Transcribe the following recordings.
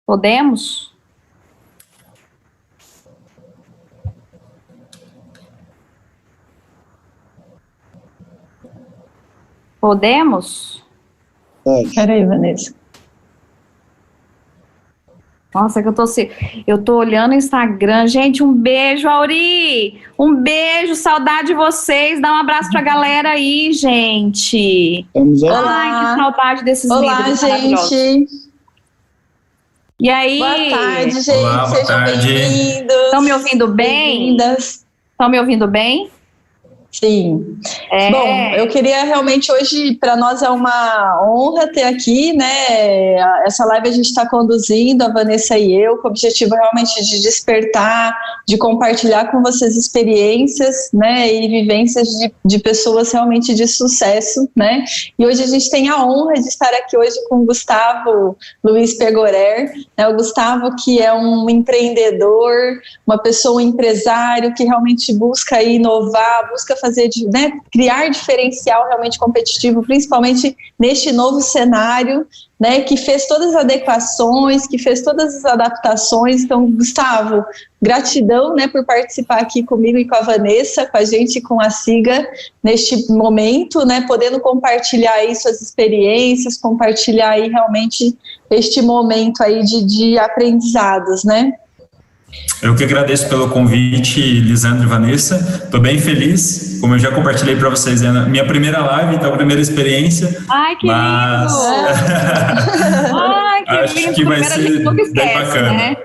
Podemos? Podemos? Pode. Peraí, Vanessa. Nossa, que eu tô olhando o Instagram. Gente, um beijo, Auri! Um beijo, saudade de vocês. Dá um abraço pra galera aí, gente. Estamos aí. Ai, que saudade desses Olá, líderes maravilhosos. gente. E aí? Boa tarde, gente. Olá, boa Sejam tarde. bem-vindos. Estão me ouvindo bem? Bem-vindas. Estão me ouvindo bem? Sim. É. Bom, eu queria realmente hoje, para nós é uma honra ter aqui, né? Essa live a gente está conduzindo, a Vanessa e eu, com o objetivo realmente de despertar, de compartilhar com vocês experiências, né? E vivências de pessoas realmente de sucesso, né? E hoje a gente tem a honra de estar aqui hoje com o Gustavo Luiz Pergorer, né? O Gustavo, que é um empreendedor, uma pessoa, um empresário que realmente busca inovar, busca fazer, né, criar diferencial realmente competitivo, principalmente neste novo cenário, né, que fez todas as adequações, que fez todas as adaptações. Então, Gustavo, gratidão, né, por participar aqui comigo e com a Vanessa, com a gente, com a Siga, neste momento, né, podendo compartilhar aí suas experiências, compartilhar aí realmente este momento aí de aprendizados, né? Eu que agradeço pelo convite, Lisandro e Vanessa. Estou bem feliz, como eu já compartilhei para vocês, é a minha primeira live, então a primeira experiência. Ai, que mas... lindo! Ai, que acho lindo! que vai Primeiro a gente ser nunca bem esquece, bacana. né?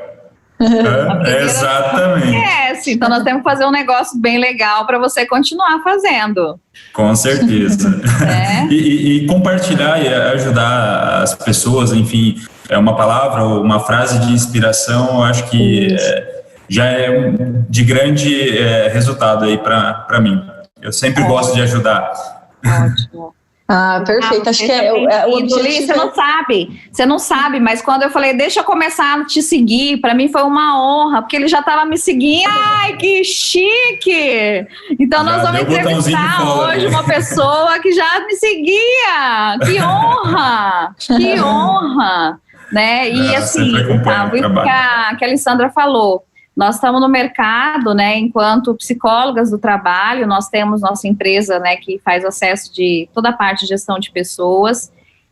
Exatamente. Esquece. Então nós temos que fazer um negócio bem legal para você continuar fazendo. Com certeza. É. E compartilhar e ajudar as pessoas, enfim, é uma palavra ou uma frase de inspiração, eu acho que já é de grande resultado aí para mim. Eu sempre gosto de ajudar. Ótimo. Ah, perfeito. Acho que o objetivo... Você não sabe, mas quando eu falei, deixa eu começar a te seguir, para mim foi uma honra, porque ele já estava me seguindo. Ai, que chique! Então nós vamos entrevistar hoje uma pessoa que já me seguia. Que honra! Que honra! Né? E assim, tá, isso que a Alessandra falou. Nós estamos no mercado, né, enquanto psicólogas do trabalho, nós temos nossa empresa, né, que faz acesso de toda a parte de gestão de pessoas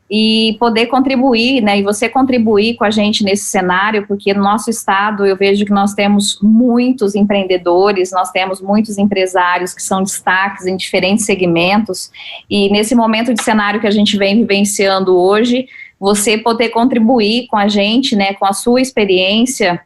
e poder contribuir, né, e você contribuir com a gente nesse cenário, porque no nosso estado eu vejo que nós temos muitos empreendedores, nós temos muitos empresários que são destaques em diferentes segmentos e nesse momento de cenário que a gente vem vivenciando hoje, você poder contribuir com a gente, né, com a sua experiência,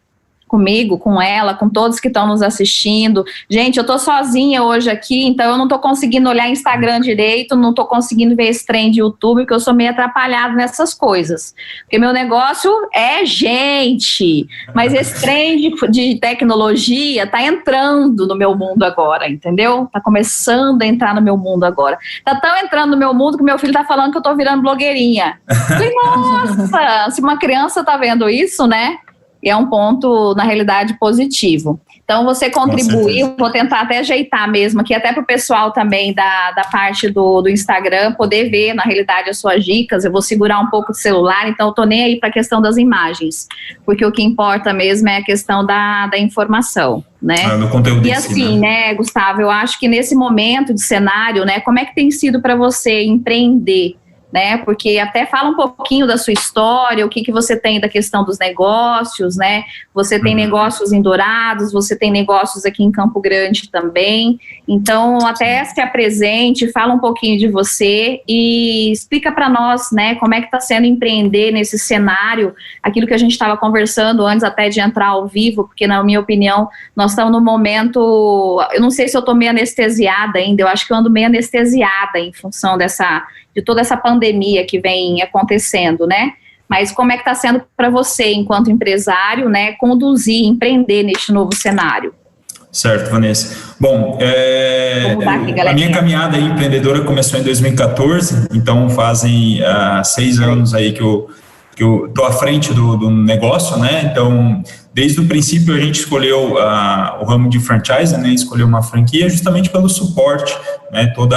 comigo, com ela, com todos que estão nos assistindo. Gente, eu tô sozinha hoje aqui, então eu não tô conseguindo olhar Instagram direito, não tô conseguindo ver esse trem de YouTube, porque eu sou meio atrapalhada nessas coisas. Porque meu negócio é gente, mas esse trem de tecnologia tá entrando no meu mundo agora, entendeu? Tá começando a entrar no meu mundo agora. Tá tão entrando no meu mundo que meu filho tá falando que eu tô virando blogueirinha. Falei, nossa, se uma criança tá vendo isso, né? E é um ponto, na realidade, positivo. Então, você contribuir, vou tentar até ajeitar mesmo aqui, até para o pessoal também da parte do Instagram, poder ver, na realidade, as suas dicas. Eu vou segurar um pouco o celular, então eu estou nem aí para a questão das imagens, porque o que importa mesmo é a questão da informação, né? No conteúdo e assim, né, Gustavo, eu acho que nesse momento de cenário, né, como é que tem sido para você empreender? Né, porque até fala um pouquinho da sua história, o que você tem da questão dos negócios, né, você tem negócios em Dourados, você tem negócios aqui em Campo Grande também, então até se apresente, fala um pouquinho de você e explica para nós, né, como é que está sendo empreender nesse cenário, aquilo que a gente estava conversando antes até de entrar ao vivo, porque na minha opinião, nós estamos num momento, eu não sei se eu estou meio anestesiada ainda, eu acho que eu ando meio anestesiada em função de toda essa pandemia que vem acontecendo, né? Mas como é que está sendo para você, enquanto empresário, né, conduzir, empreender neste novo cenário? Certo, Vanessa. Bom, aqui, a minha caminhada empreendedora começou em 2014, então fazem 6 anos aí que eu estou à frente do negócio, né? Então, desde o princípio a gente escolheu o ramo de franchise, né? Escolheu uma franquia justamente pelo suporte, né? Todo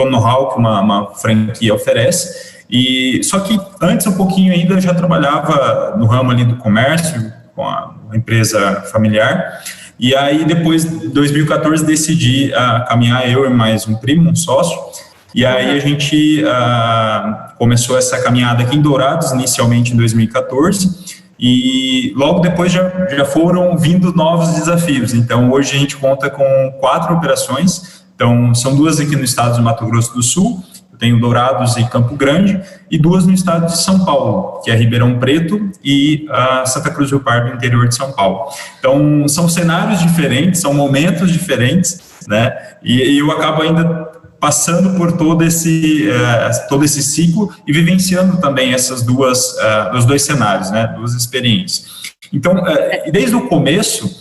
know-how que uma franquia oferece. E só que antes, um pouquinho ainda, eu já trabalhava no ramo ali do comércio, com a empresa familiar. E aí, depois de 2014, decidi caminhar, eu e mais um primo, um sócio. E aí a gente começou essa caminhada aqui em Dourados, inicialmente em 2014. E logo depois já foram vindo novos desafios. Então, hoje a gente conta com 4 operações. Então, são 2 aqui no estado do Mato Grosso do Sul, eu tenho Dourados e Campo Grande, e 2 no estado de São Paulo, que é Ribeirão Preto e Santa Cruz do Rio Pardo, no interior de São Paulo. Então, são cenários diferentes, são momentos diferentes, né? E eu acabo ainda passando por todo esse ciclo e vivenciando também os dois cenários, né, 2 experiências. Então, desde o começo,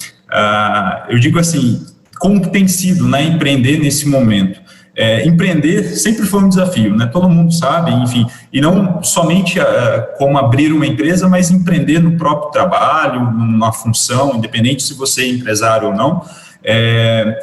eu digo assim, como que tem sido, né, empreender nesse momento? Empreender sempre foi um desafio, né, todo mundo sabe, enfim, e não somente como abrir uma empresa, mas empreender no próprio trabalho, numa função, independente se você é empresário ou não.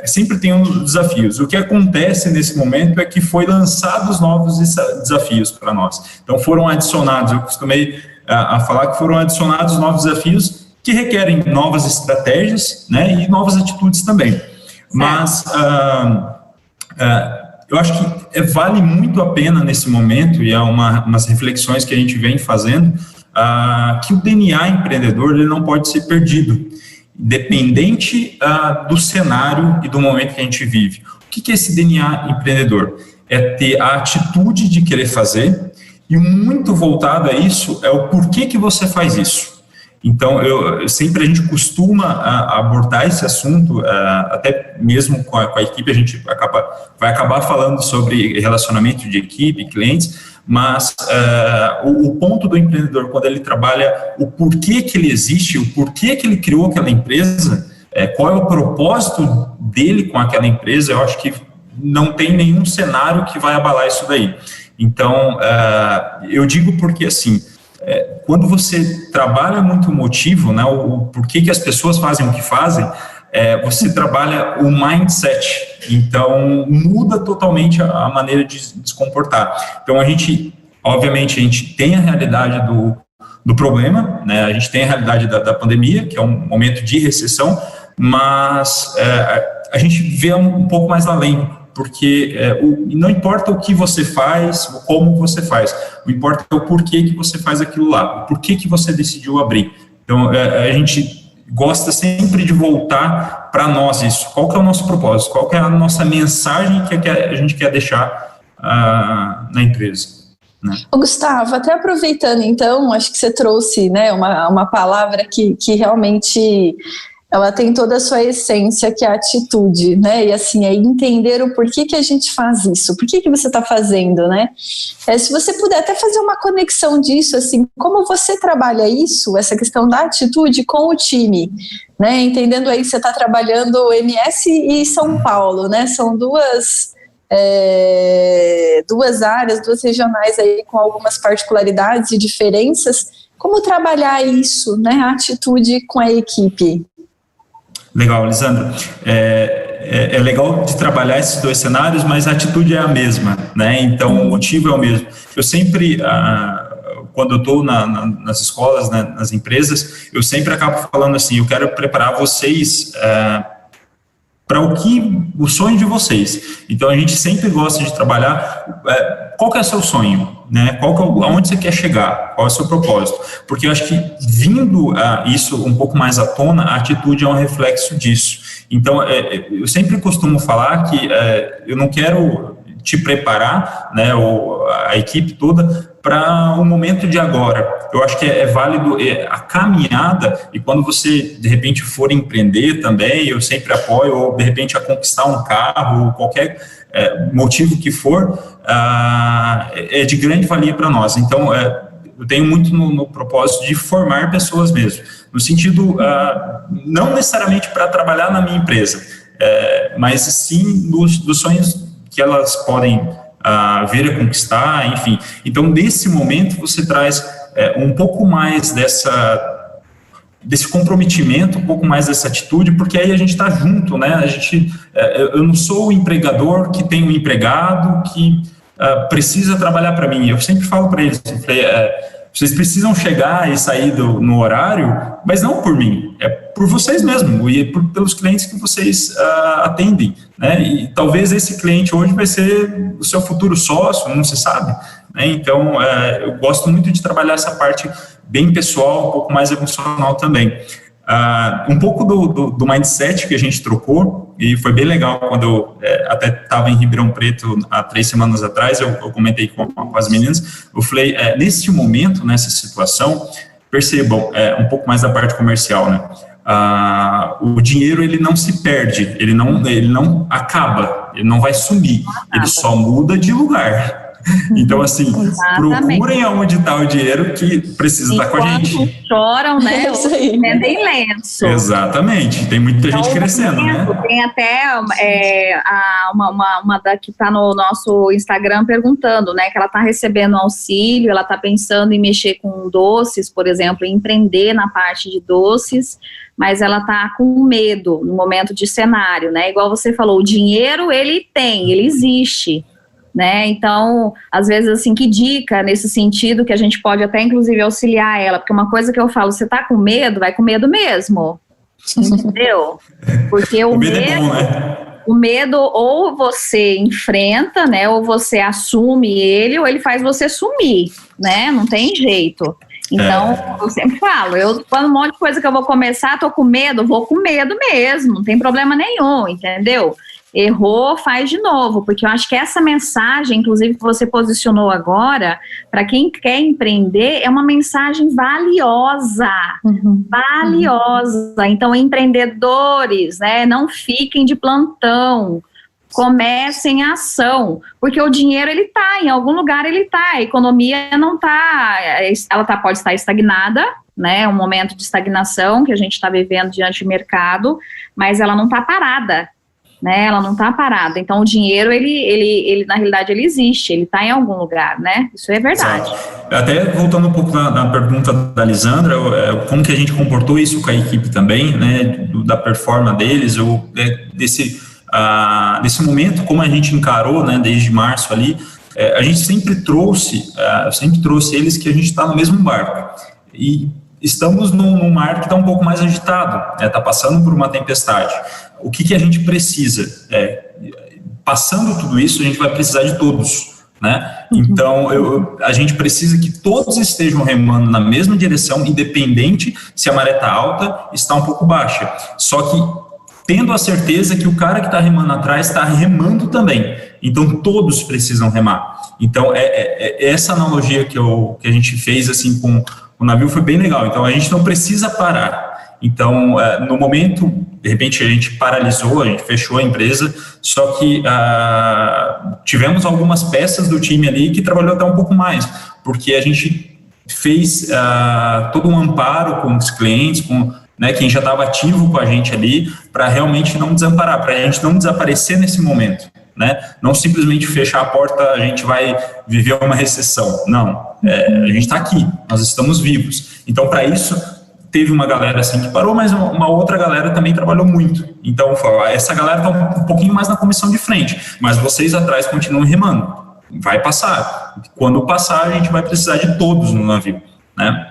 Sempre tem desafios. O que acontece nesse momento é que foi lançados novos desafios para nós. Então foram adicionados, eu costumei a falar que foram adicionados novos desafios que requerem novas estratégias, né, e novas atitudes também. Mas eu acho que vale muito a pena nesse momento, e é umas reflexões que a gente vem fazendo, que o DNA empreendedor ele não pode ser perdido, independente do cenário e do momento que a gente vive. O que é esse DNA empreendedor? É ter a atitude de querer fazer, e muito voltado a isso é o porquê que você faz isso. Então, sempre a gente costuma abordar esse assunto, até mesmo com a equipe, a gente vai acabar falando sobre relacionamento de equipe, clientes, mas o ponto do empreendedor, quando ele trabalha o porquê que ele existe, o porquê que ele criou aquela empresa, qual é o propósito dele com aquela empresa, eu acho que não tem nenhum cenário que vai abalar isso daí. Então, eu digo porque, assim, quando você trabalha muito o motivo, né, o porquê que as pessoas fazem o que fazem, você trabalha o mindset, então muda totalmente a maneira de se comportar. Então obviamente a gente tem a realidade do problema, né, a gente tem a realidade da pandemia, que é um momento de recessão, mas a gente vê um pouco mais além, porque não importa o que você faz, como você faz, o importa é o porquê que você faz aquilo lá, o porquê que você decidiu abrir. Então, a gente gosta sempre de voltar para nós isso. Qual que é o nosso propósito? Qual que é a nossa mensagem que a gente quer deixar na empresa? Né? Gustavo, até aproveitando então, acho que você trouxe, né, uma palavra que realmente ela tem toda a sua essência, que é a atitude, né, e assim, é entender o porquê que a gente faz isso, por que você está fazendo, né, se você puder até fazer uma conexão disso, assim, como você trabalha isso, essa questão da atitude com o time, né, entendendo aí que você está trabalhando MS e São Paulo, né, são duas áreas, 2 regionais aí com algumas particularidades e diferenças, como trabalhar isso, né, a atitude com a equipe? Legal, Lisandra. É legal de trabalhar esses 2 cenários, mas a atitude é a mesma, né? Então, o motivo é o mesmo. Eu sempre, quando eu estou nas escolas, né, nas empresas, eu sempre acabo falando assim, eu quero preparar vocês para o sonho de vocês. Então, a gente sempre gosta de trabalhar qual que é o seu sonho, né? Aonde você quer chegar, qual é o seu propósito. Porque eu acho que vindo isso um pouco mais à tona, a atitude é um reflexo disso. Então, eu sempre costumo falar que eu não quero te preparar, né, ou a equipe toda, para o momento de agora. Eu acho que é válido a caminhada, e quando você, de repente, for empreender também, eu sempre apoio, ou de repente a conquistar um carro, ou qualquer motivo que for, é de grande valia para nós. Então, eu tenho muito no propósito de formar pessoas mesmo, no sentido, não necessariamente para trabalhar na minha empresa, mas sim dos sonhos que elas podem vir a conquistar, enfim. Então, nesse momento, você traz um pouco mais desse comprometimento, um pouco mais dessa atitude, porque aí a gente está junto, né? Eu não sou o empregador que tem um empregado, que precisa trabalhar para mim. Eu sempre falo para eles, vocês precisam chegar e sair no horário, mas não por mim, é por vocês mesmos e pelos clientes que vocês atendem, né? E talvez esse cliente hoje vai ser o seu futuro sócio, não se sabe, né? Então, eu gosto muito de trabalhar essa parte bem pessoal, um pouco mais emocional também. Um pouco do mindset que a gente trocou, e foi bem legal quando eu até estava em Ribeirão Preto há 3 semanas atrás, eu comentei com as meninas, eu falei, nesse momento, nessa situação, percebam um pouco mais da parte comercial, né? O dinheiro, ele não se perde, ele não acaba, ele não vai sumir, ele só muda de lugar. Então, assim, exatamente. Procurem aonde está o dinheiro que precisa estar com a gente. Choram, né? Vendem lenço. Exatamente. Tem muita gente crescendo, né? Tem até uma que está no nosso Instagram perguntando, né? Que ela está recebendo auxílio, ela está pensando em mexer com doces, por exemplo, empreender na parte de doces, mas ela está com medo no momento de cenário, né? Igual você falou, o dinheiro ele existe. Né? Então, às vezes, assim, que dica nesse sentido que a gente pode até, inclusive, auxiliar ela, porque uma coisa que eu falo, você tá com medo, vai com medo mesmo, entendeu? Porque o medo é bom, né? O medo ou você enfrenta, né, ou você assume ele, ou ele faz você sumir, né? Não tem jeito. Então, eu sempre falo, quando um monte de coisa que eu vou começar, tô com medo, vou com medo mesmo, não tem problema nenhum, entendeu? Errou, faz de novo, porque eu acho que essa mensagem, inclusive, que você posicionou agora, para quem quer empreender, é uma mensagem valiosa, valiosa. Então, empreendedores, né, não fiquem de plantão, comecem a ação, porque o dinheiro, ele tá, em algum lugar ele tá, a economia não tá, ela pode estar estagnada, né, um momento de estagnação que a gente está vivendo diante do mercado, mas ela não tá parada, né, ela não está parada. Então, o dinheiro, ele na realidade, ele existe, ele está em algum lugar, né? Isso é verdade. Exato. Até voltando um pouco na pergunta da Lisandra, como que a gente comportou isso com a equipe também, né, da performance deles, desse momento, como a gente encarou, né, desde março ali, a gente sempre trouxe eles que a gente está no mesmo barco. E estamos num mar que está um pouco mais agitado, está passando por uma tempestade. O que a gente precisa? Passando tudo isso, a gente vai precisar de todos, né? Então, a gente precisa que todos estejam remando na mesma direção, independente se a maré está alta, está um pouco baixa. Só que tendo a certeza que o cara que está remando atrás está remando também. Então, todos precisam remar. Então, essa analogia que a gente fez assim com o navio foi bem legal. Então, a gente não precisa parar. Então, no momento, de repente, a gente paralisou, a gente fechou a empresa, só que tivemos algumas peças do time ali que trabalhou até um pouco mais, porque a gente fez todo um amparo com os clientes, com, né, quem já estava ativo com a gente ali, para realmente não desamparar, para a gente não desaparecer nesse momento, né? Não simplesmente fechar a porta, a gente vai viver uma recessão. Não, a gente está aqui, nós estamos vivos. Então, para isso, teve uma galera assim que parou, mas uma outra galera também trabalhou muito. Então, essa galera está um pouquinho mais na comissão de frente, mas vocês atrás continuam remando. Vai passar. Quando passar, a gente vai precisar de todos no navio, né?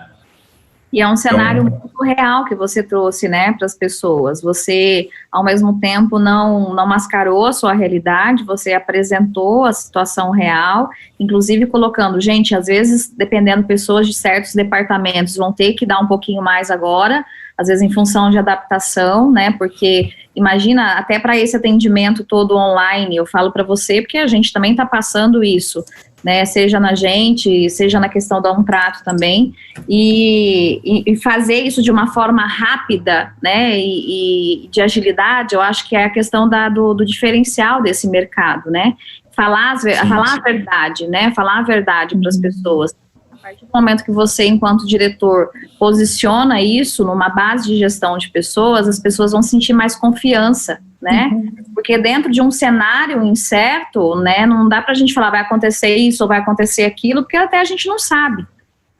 E é um cenário muito real que você trouxe, né, para as pessoas. Você, ao mesmo tempo, não mascarou a sua realidade, você apresentou a situação real, inclusive colocando, gente, às vezes, dependendo, pessoas de certos departamentos vão ter que dar um pouquinho mais agora, às vezes em função de adaptação, né, porque imagina, até para esse atendimento todo online, eu falo para você, porque a gente também está passando isso, né, seja na gente, seja na questão da prato também, e fazer isso de uma forma rápida, né, e de agilidade, eu acho que é a questão do diferencial desse mercado, né, falar a verdade, né, falar a verdade para as pessoas. A partir do momento que você, enquanto diretor, posiciona isso numa base de gestão de pessoas, as pessoas vão sentir mais confiança, né? Porque dentro de um cenário incerto, né, não dá pra gente falar vai acontecer isso ou vai acontecer aquilo, porque até a gente não sabe,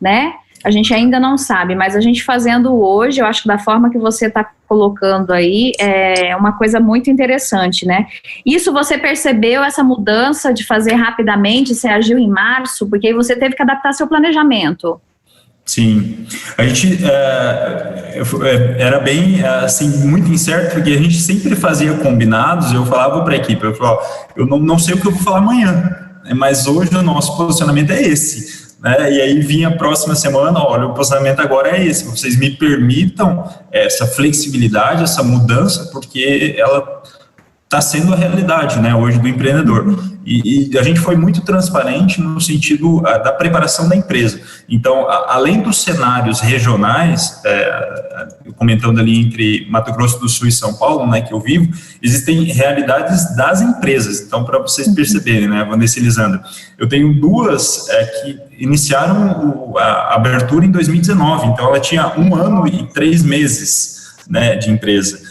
né? A gente ainda não sabe, mas a gente fazendo hoje, eu acho que da forma que você está colocando aí é uma coisa muito interessante, né? Isso você percebeu, essa mudança de fazer rapidamente, você agiu em março, porque aí você teve que adaptar seu planejamento. Sim, a gente era bem, assim, muito incerto, porque a gente sempre fazia combinados. Eu falava para a equipe, eu falava, eu não sei o que eu vou falar amanhã, mas hoje o nosso posicionamento é esse, né? E aí vinha a próxima semana, olha, o posicionamento agora é esse, vocês me permitam essa flexibilidade, essa mudança, porque ela está sendo a realidade, né, hoje do empreendedor. E a gente foi muito transparente no sentido da preparação da empresa. Então, além dos cenários regionais, comentando ali entre Mato Grosso do Sul e São Paulo, né, que eu vivo, existem realidades das empresas. Então, para vocês perceberem, né, Vanessa e Lisandra, eu tenho duas que iniciaram a abertura em 2019, então ela tinha 1 ano e 3 meses, né, de empresa.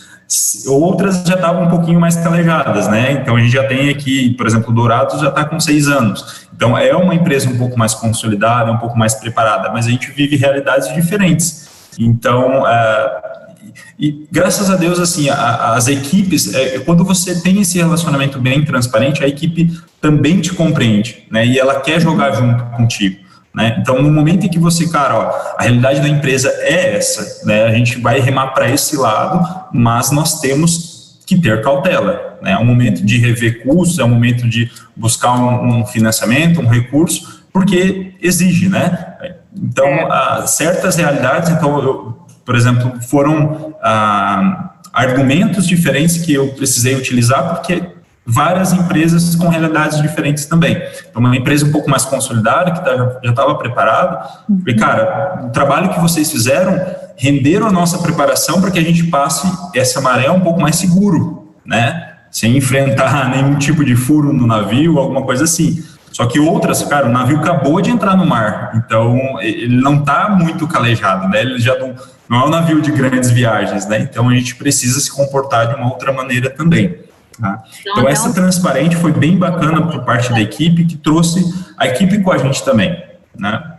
Outras já estavam um pouquinho mais calejadas, né? Então a gente já tem aqui, por exemplo, o Dourados já está com 6 anos. Então é uma empresa um pouco mais consolidada, um pouco mais preparada, mas a gente vive realidades diferentes. Então, e graças a Deus, assim, as equipes, quando você tem esse relacionamento bem transparente, a equipe também te compreende, né? E ela quer jogar junto contigo. Né? Então, no momento em que você, cara, a realidade da empresa é essa, né? A gente vai remar para esse lado, mas nós temos que ter cautela, né? É um momento de rever custos, é um momento de buscar um financiamento, um recurso, porque exige, né? Então, certas realidades, por exemplo, foram argumentos diferentes que eu precisei utilizar, porque várias empresas com realidades diferentes também. Então, uma empresa um pouco mais consolidada, que já estava preparada, e, cara, o trabalho que vocês fizeram renderam a nossa preparação para que a gente passe essa maré um pouco mais seguro, né? Sem enfrentar nenhum tipo de furo no navio, alguma coisa assim. Só que outras, cara, o navio acabou de entrar no mar, então ele não está muito calejado, né? Ele já não é um navio de grandes viagens, né? Então a gente precisa se comportar de uma outra maneira também. Tá? Então essa transparente foi bem bacana por parte da equipe, que trouxe a equipe com a gente também, né?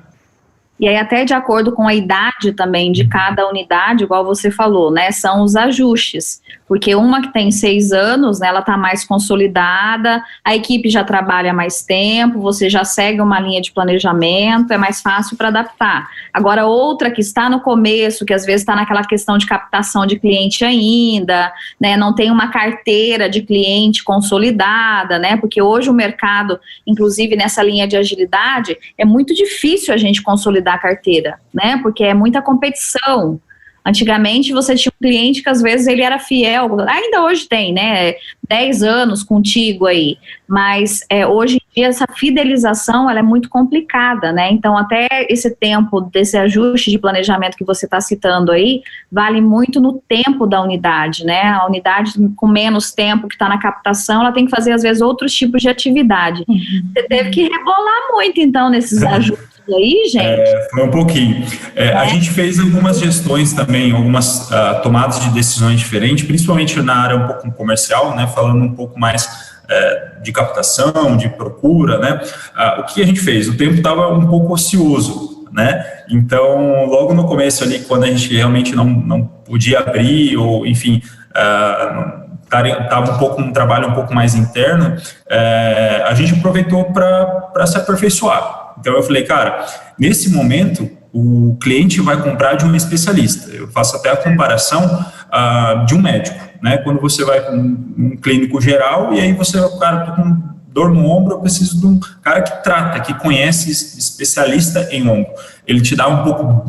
E aí até de acordo com a idade também de cada unidade, igual você falou, né, são os ajustes, porque uma que tem 6 anos, né, ela está mais consolidada, a equipe já trabalha mais tempo, você já segue uma linha de planejamento, é mais fácil para adaptar. Agora outra que está no começo, que às vezes está naquela questão de captação de cliente ainda, né, não tem uma carteira de cliente consolidada, né, porque hoje o mercado, inclusive nessa linha de agilidade, é muito difícil a gente consolidar a carteira, né, porque é muita competição. Antigamente você tinha um cliente que às vezes ele era fiel, ainda hoje tem, né, 10 anos contigo aí, mas hoje em dia essa fidelização ela é muito complicada, né, então até esse tempo desse ajuste de planejamento que você está citando aí, vale muito no tempo da unidade, né, a unidade com menos tempo que está na captação, ela tem que fazer às vezes outros tipos de atividade. Você teve que rebolar muito então nesses ajustes aí, gente? Foi um pouquinho. A gente fez algumas gestões também, algumas tomadas de decisões diferentes, principalmente na área um pouco comercial, né, falando um pouco mais de captação, de procura, né. O que a gente fez? O tempo estava um pouco ocioso, né, então logo no começo ali, quando a gente realmente não podia abrir, ou enfim, estava um trabalho um pouco mais interno, a gente aproveitou para se aperfeiçoar. Então eu falei, cara, nesse momento o cliente vai comprar de um especialista. Eu faço até a comparação de um médico, né? Quando você vai com um clínico geral e aí você, cara, tô com dor no ombro, eu preciso de um cara que trata, que conhece, especialista em ombro. Ele te dá um pouco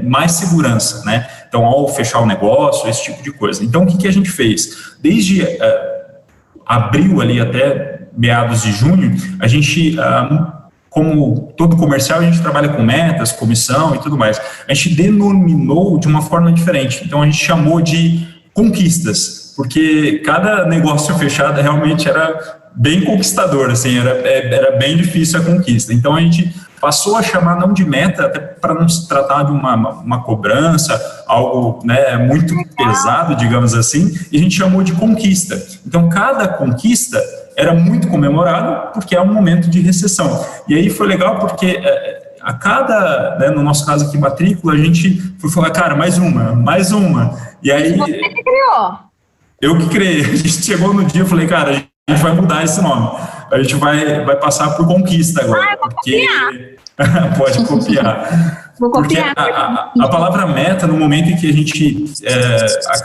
mais segurança, né? Então, ao fechar o negócio, esse tipo de coisa. Então, o que a gente fez? Desde abril ali até meados de junho, a gente como todo comercial, a gente trabalha com metas, comissão e tudo mais. A gente denominou de uma forma diferente. Então, a gente chamou de conquistas, porque cada negócio fechado realmente era bem conquistador, assim, era bem difícil a conquista. Então, a gente passou a chamar não de meta, até para não se tratar de uma cobrança, algo, né, muito pesado, digamos assim, e a gente chamou de conquista. Então, cada conquista era muito comemorado, porque é um momento de recessão. E aí foi legal porque a cada, né, no nosso caso aqui, matrícula, a gente foi falar, cara, mais uma. E aí... Você que criou. Eu que criei. A gente chegou no dia e falei, cara, a gente vai mudar esse nome. A gente vai passar por Conquista agora. Eu vou copiar. Pode copiar. Vou copiar. Porque a palavra meta, no momento em que a gente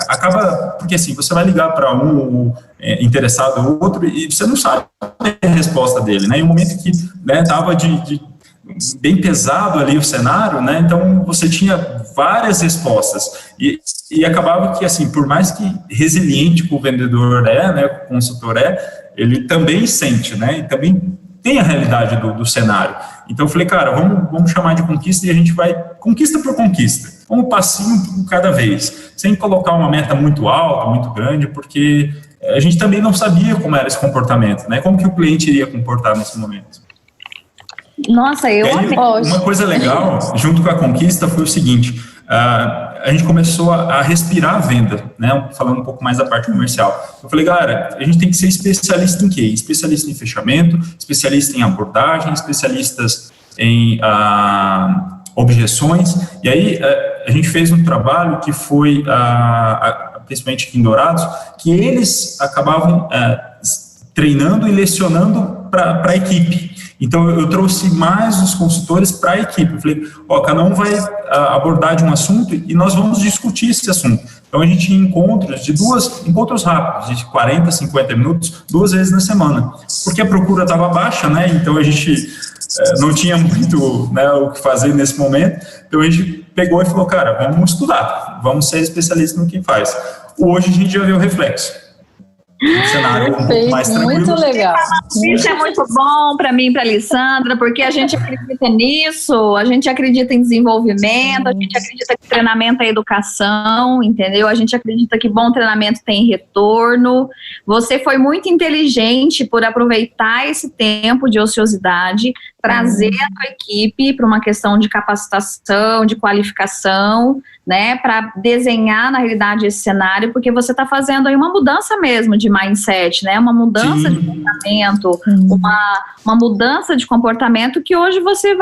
acaba... Porque assim, você vai ligar para um interessado ou outro e você não sabe a resposta dele, né? E o momento que estava bem pesado ali o cenário, né? Então você tinha várias respostas e acabava que, assim, por mais que resiliente que o vendedor né, o consultor ele também sente, né? E também tem a realidade do cenário. Então eu falei, cara, vamos chamar de conquista e a gente vai conquista por conquista, um passinho por cada vez, sem colocar uma meta muito alta, muito grande, porque a gente também não sabia como era esse comportamento, né? Como que o cliente iria comportar nesse momento. Nossa, uma coisa legal, junto com a conquista, foi o seguinte, a gente começou a respirar a venda, né, falando um pouco mais da parte comercial. Eu falei, galera, a gente tem que ser especialista em quê? Especialista em fechamento, especialista em abordagem, especialistas em objeções, e aí a gente fez um trabalho que foi, principalmente aqui em Dourados, que eles acabavam treinando e lecionando para a equipe. Então, eu trouxe mais os consultores para a equipe. Eu falei, cada um vai abordar de um assunto e nós vamos discutir esse assunto. Então, a gente tinha encontros rápidos, de 40, 50 minutos, 2 vezes na semana. Porque a procura estava baixa, né? Então, a gente não tinha muito, né, o que fazer nesse momento. Então, a gente pegou e falou, cara, vamos estudar, vamos ser especialistas no que faz. Hoje, a gente já vê o reflexo. Um cenário um pouco mais tranquilo. Muito legal. Isso é muito bom para mim e para a Alessandra, porque a gente acredita nisso, a gente acredita em desenvolvimento, a gente acredita que treinamento é educação, entendeu? A gente acredita que bom treinamento tem retorno. Você foi muito inteligente por aproveitar esse tempo de ociosidade, trazer a tua equipe para uma questão de capacitação, de qualificação, né, para desenhar, na realidade, esse cenário, porque você está fazendo aí uma mudança mesmo de mindset, né, uma mudança de comportamento, uma mudança de comportamento que hoje você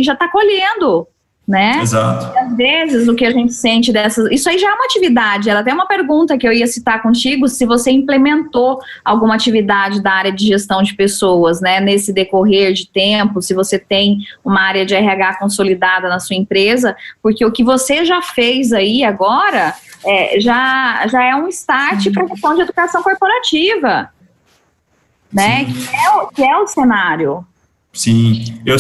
já está colhendo, né? Exato. E às vezes o que a gente sente dessas... Isso aí já é uma atividade, era até uma pergunta que eu ia citar contigo, se você implementou alguma atividade da área de gestão de pessoas, né, nesse decorrer de tempo, se você tem uma área de RH consolidada na sua empresa, porque o que você já fez aí agora já é um start para a questão de educação corporativa, né, que é o cenário. Sim, eu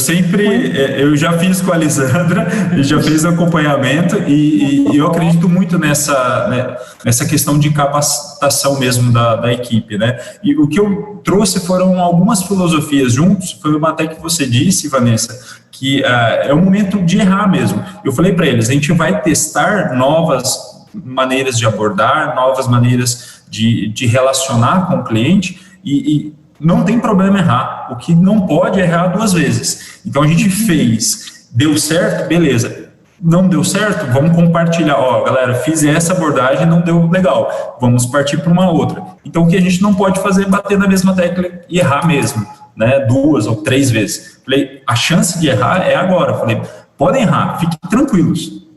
já fiz com a Alessandra, já fiz acompanhamento e eu acredito muito nessa questão de capacitação mesmo da equipe, né? E o que eu trouxe foram algumas filosofias juntos, foi uma até que você disse, Vanessa, que é um momento de errar mesmo. Eu falei para eles, a gente vai testar novas maneiras de abordar, novas maneiras de relacionar com o cliente e não tem problema errar, o que não pode é errar 2 vezes. Então a gente fez, deu certo, beleza. Não deu certo, vamos compartilhar. Galera, fiz essa abordagem, não deu legal, vamos partir para uma outra. Então o que a gente não pode fazer é bater na mesma tecla e errar mesmo, né? 2 ou 3 vezes. Falei, a chance de errar é agora. Falei, podem errar, fiquem tranquilos.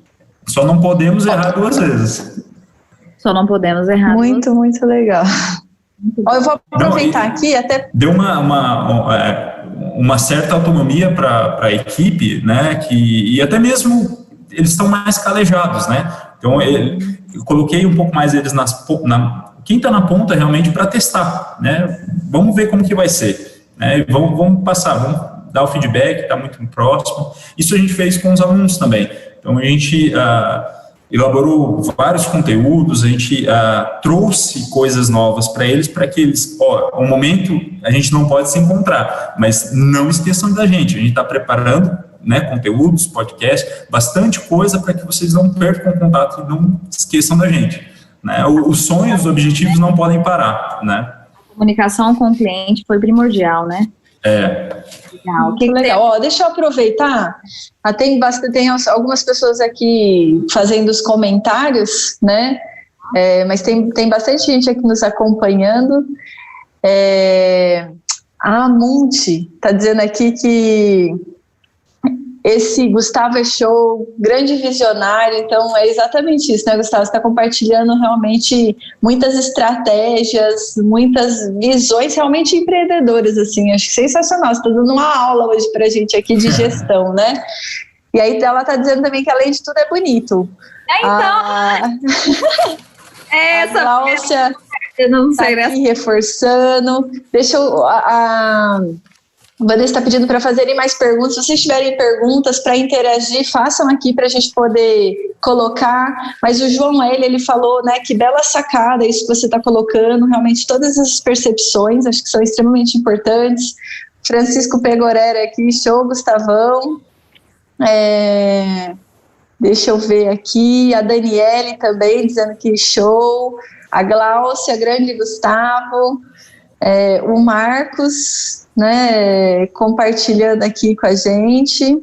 Só não podemos errar 2 vezes. Só não podemos errar. Muito legal. Eu vou aproveitar aqui até... Deu uma certa autonomia para a equipe, né, e até mesmo eles estão mais calejados, né, então eu coloquei um pouco mais eles quem está na ponta realmente para testar, né, vamos ver como que vai ser, né, vamos passar, vamos dar o feedback, está muito próximo. Isso a gente fez com os alunos também, então a gente... elaborou vários conteúdos, a gente trouxe coisas novas para eles, para que eles, um momento a gente não pode se encontrar, mas não esqueçam da gente, a gente está preparando, né, conteúdos, podcast, bastante coisa para que vocês não percam o contato e não esqueçam da gente, né, os sonhos, os objetivos não podem parar, né. A comunicação com o cliente foi primordial, né. Legal. Deixa eu aproveitar. Tem algumas pessoas aqui fazendo os comentários, né? Mas tem bastante gente aqui nos acompanhando. A Monte está dizendo aqui que esse Gustavo é show, grande visionário, então é exatamente isso, né, Gustavo? Você está compartilhando realmente muitas estratégias, muitas visões realmente empreendedoras, assim, acho que sensacional. Você está dando uma aula hoje para a gente aqui de gestão, né? E aí ela está dizendo também que além de tudo é bonito. Essa Gláucia, eu não sei, tá aqui reforçando. Deixa eu... A Vanessa está pedindo para fazerem mais perguntas. Se vocês tiverem perguntas para interagir, façam aqui para a gente poder colocar. Mas o João ele falou, né, que bela sacada isso que você está colocando. Realmente todas essas percepções, acho que são extremamente importantes. Francisco Pegorera aqui, show, Gustavão. Deixa eu ver aqui. A Daniele também dizendo que show. A Gláucia, grande Gustavo. O Marcos, né, compartilhando aqui com a gente.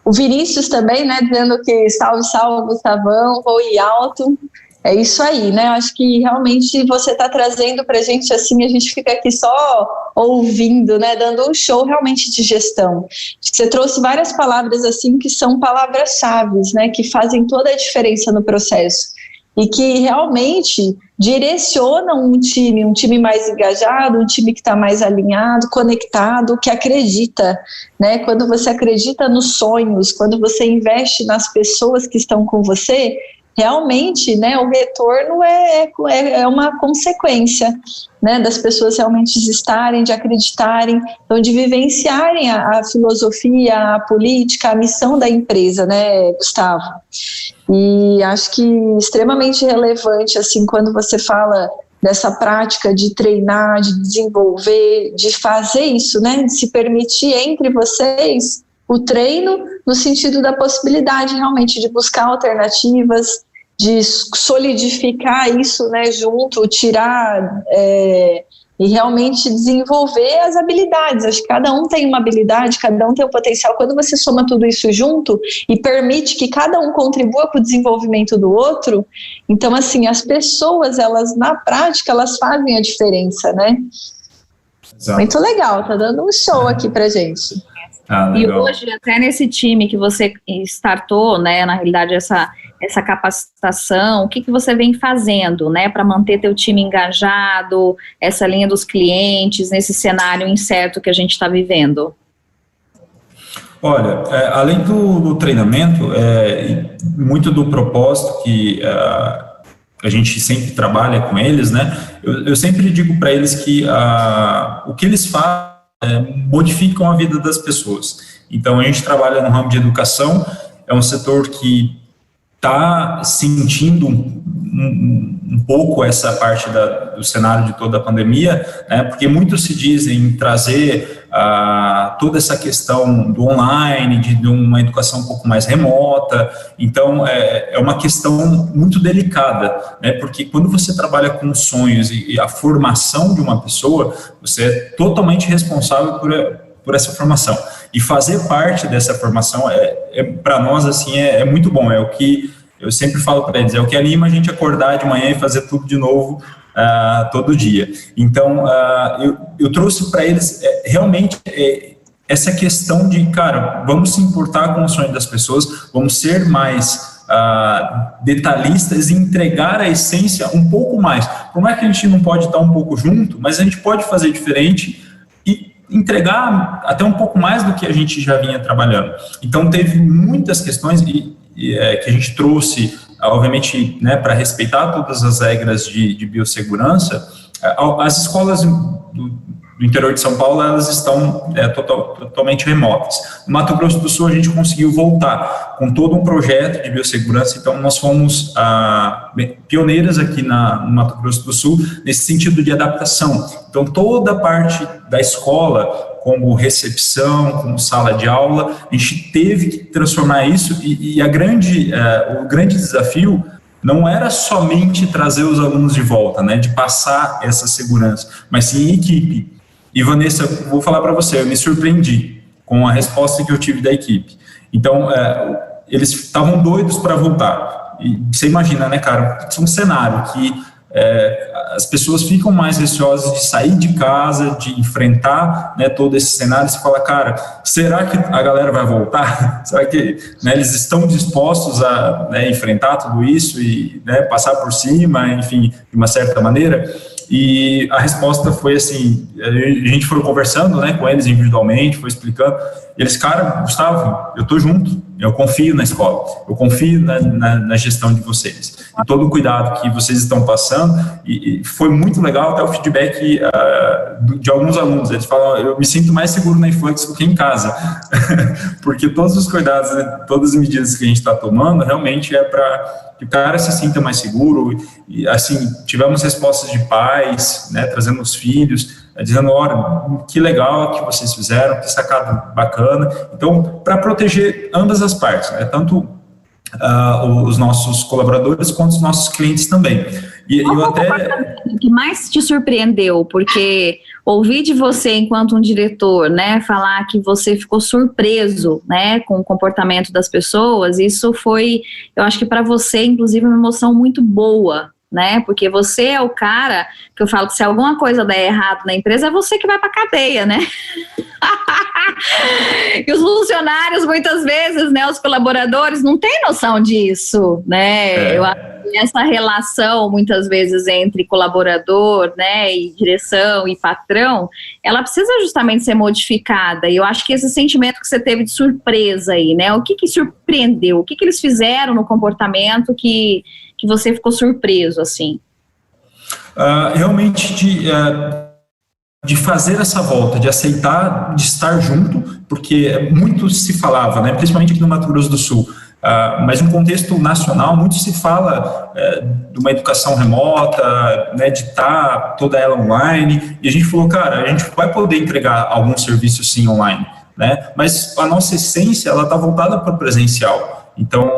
O Vinícius também, né, dizendo que salve, salve, Gustavão, voe alto. É isso aí, né, acho que realmente você está trazendo para a gente, assim, a gente fica aqui só ouvindo, né, dando um show realmente de gestão. Acho que você trouxe várias palavras, assim, que são palavras-chave, né, que fazem toda a diferença no processo. E que realmente direcionam um time mais engajado, um time que está mais alinhado, conectado, que acredita, né? Quando você acredita nos sonhos, quando você investe nas pessoas que estão com você, realmente, né, o retorno é uma consequência, né, das pessoas realmente estarem, de acreditarem, então de vivenciarem a filosofia, a política, a missão da empresa, né, Gustavo? E acho que extremamente relevante, assim, quando você fala dessa prática de treinar, de desenvolver, de fazer isso, né, de se permitir entre vocês o treino no sentido da possibilidade realmente de buscar alternativas, de solidificar isso, né, junto, tirar e realmente desenvolver as habilidades. Acho que cada um tem uma habilidade, cada um tem um potencial. Quando você soma tudo isso junto e permite que cada um contribua para o desenvolvimento do outro, então, assim, as pessoas, elas, na prática, elas fazem a diferença, né? Exato. Muito legal, tá dando um show aqui pra gente. E hoje, até nesse time que você startou, né, na realidade, essa capacitação, o que você vem fazendo, né, para manter teu time engajado, essa linha dos clientes, nesse cenário incerto que a gente está vivendo? Olha, além do treinamento, muito do propósito que a gente sempre trabalha com eles, né, eu sempre digo para eles que o que eles fazem modificam a vida das pessoas. Então, a gente trabalha no ramo de educação, é um setor que está sentindo um pouco essa parte do cenário de toda a pandemia, né, porque muito se diz em trazer toda essa questão do online, de uma educação um pouco mais remota. Então, é uma questão muito delicada, né, porque quando você trabalha com sonhos e a formação de uma pessoa, você é totalmente responsável por essa formação. E fazer parte dessa formação, para nós, assim, é muito bom. É o que eu sempre falo para eles, é o que anima a gente acordar de manhã e fazer tudo de novo todo dia. Então, eu trouxe para eles realmente essa questão de, cara, vamos se importar com o sonho das pessoas, vamos ser mais detalhistas e entregar a essência um pouco mais. Por mais que a gente não pode estar um pouco junto, mas a gente pode fazer diferente e entregar até um pouco mais do que a gente já vinha trabalhando. Então, teve muitas questões que a gente trouxe, obviamente, né, para respeitar todas as regras de biossegurança. As escolas do interior de São Paulo, elas estão totalmente remotas. No Mato Grosso do Sul, a gente conseguiu voltar com todo um projeto de biossegurança, então nós fomos pioneiras aqui no Mato Grosso do Sul, nesse sentido de adaptação. Então, toda a parte da escola, como recepção, como sala de aula, a gente teve que transformar isso, e o grande desafio não era somente trazer os alunos de volta, né, de passar essa segurança, mas sim em equipe. E, Vanessa, vou falar para você, eu me surpreendi com a resposta que eu tive da equipe. Então, eles estavam doidos para voltar. E você imagina, né, cara, é um cenário que as pessoas ficam mais receosas de sair de casa, de enfrentar, né, todo esse cenário. Você fala, cara, será que a galera vai voltar? Será que, né, eles estão dispostos a, né, enfrentar tudo isso e, né, passar por cima, enfim, de uma certa maneira? E a resposta foi assim, a gente foi conversando, né, com eles individualmente, foi explicando, e eles, cara, Gustavo, eu tô junto, eu confio na escola, eu confio na gestão de vocês, e todo o cuidado que vocês estão passando, e foi muito legal até o feedback de alguns alunos. Eles falam, eu me sinto mais seguro na Influx do que em casa, porque todos os cuidados, né, todas as medidas que a gente está tomando, realmente é para que o cara se sinta mais seguro. E assim, tivemos respostas de pais, né, trazendo os filhos, dizendo, olha, que legal que vocês fizeram, que sacada bacana. Então, para proteger ambas as partes, né, tanto os nossos colaboradores quanto os nossos clientes também. E eu até... O que mais te surpreendeu? Porque ouvir de você, enquanto um diretor, né, falar que você ficou surpreso, né, com o comportamento das pessoas, isso foi, eu acho que para você, inclusive, uma emoção muito boa, né, porque você é o cara que eu falo que se alguma coisa der errado na empresa, é você que vai para cadeia, né? E os funcionários, muitas vezes, né, os colaboradores, não têm noção disso, né? Eu acho que essa relação, muitas vezes, entre colaborador, né, e direção e patrão, ela precisa justamente ser modificada. E eu acho que esse sentimento que você teve de surpresa aí, né, o que surpreendeu? O que eles fizeram no comportamento que você ficou surpreso, assim? Realmente de fazer essa volta, de aceitar, de estar junto, porque muito se falava, né, principalmente aqui no Mato Grosso do Sul, mas no contexto nacional, muito se fala de uma educação remota, né, de estar toda ela online, e a gente falou, cara, a gente vai poder entregar alguns serviços sim online, né, mas a nossa essência, ela está voltada para o presencial. Então,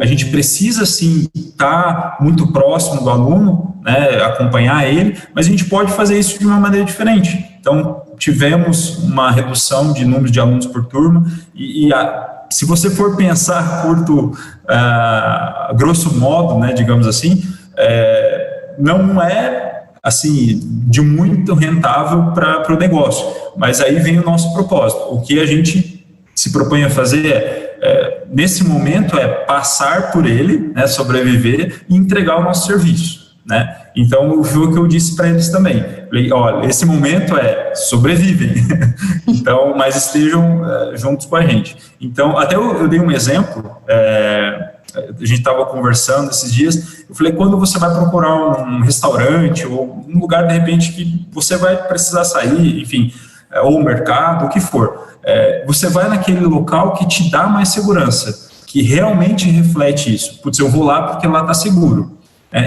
a gente precisa, sim, estar muito próximo do aluno, né, acompanhar ele, mas a gente pode fazer isso de uma maneira diferente. Então, tivemos uma redução de número de alunos por turma, se você for pensar curto, grosso modo, né, digamos assim, não é, assim, de muito rentável para o negócio, mas aí vem o nosso propósito. O que a gente se propõe a fazer nesse momento é passar por ele, né, sobreviver e entregar o nosso serviço, né? Então, foi o que eu disse para eles também. Falei, olha, esse momento sobrevivem, então, mas estejam juntos com a gente. Então, até eu dei um exemplo, a gente estava conversando esses dias, eu falei, quando você vai procurar um restaurante ou um lugar, de repente, que você vai precisar sair, enfim, ou o mercado, o que for, você vai naquele local que te dá mais segurança, que realmente reflete isso. Putz, eu vou lá porque lá está seguro.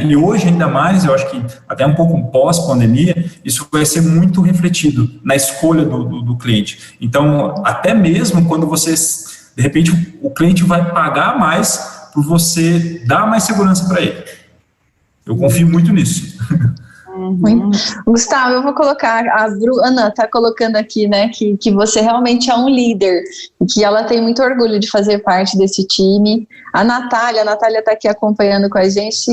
E hoje, ainda mais, eu acho que até um pouco pós-pandemia, isso vai ser muito refletido na escolha do cliente. Então, até mesmo quando você, de repente, o cliente vai pagar mais por você dar mais segurança para ele. Eu confio muito nisso. Gustavo, eu vou colocar, a Ana está colocando aqui, né, que você realmente é um líder e que ela tem muito orgulho de fazer parte desse time. A Natália está aqui acompanhando com a gente,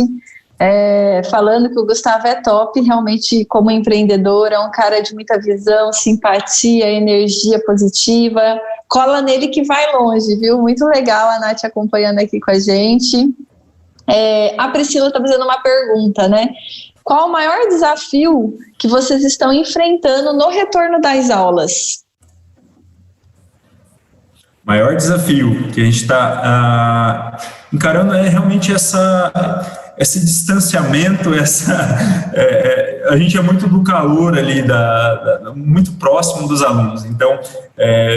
falando que o Gustavo é top, realmente como empreendedor, é um cara de muita visão, simpatia, energia positiva, cola nele que vai longe, viu? Muito legal a Nath acompanhando aqui com a gente. A Priscila está fazendo uma pergunta, né? Qual o maior desafio que vocês estão enfrentando no retorno das aulas? O maior desafio que a gente está encarando é realmente esse distanciamento, a gente é muito do calor ali, muito próximo dos alunos. Então,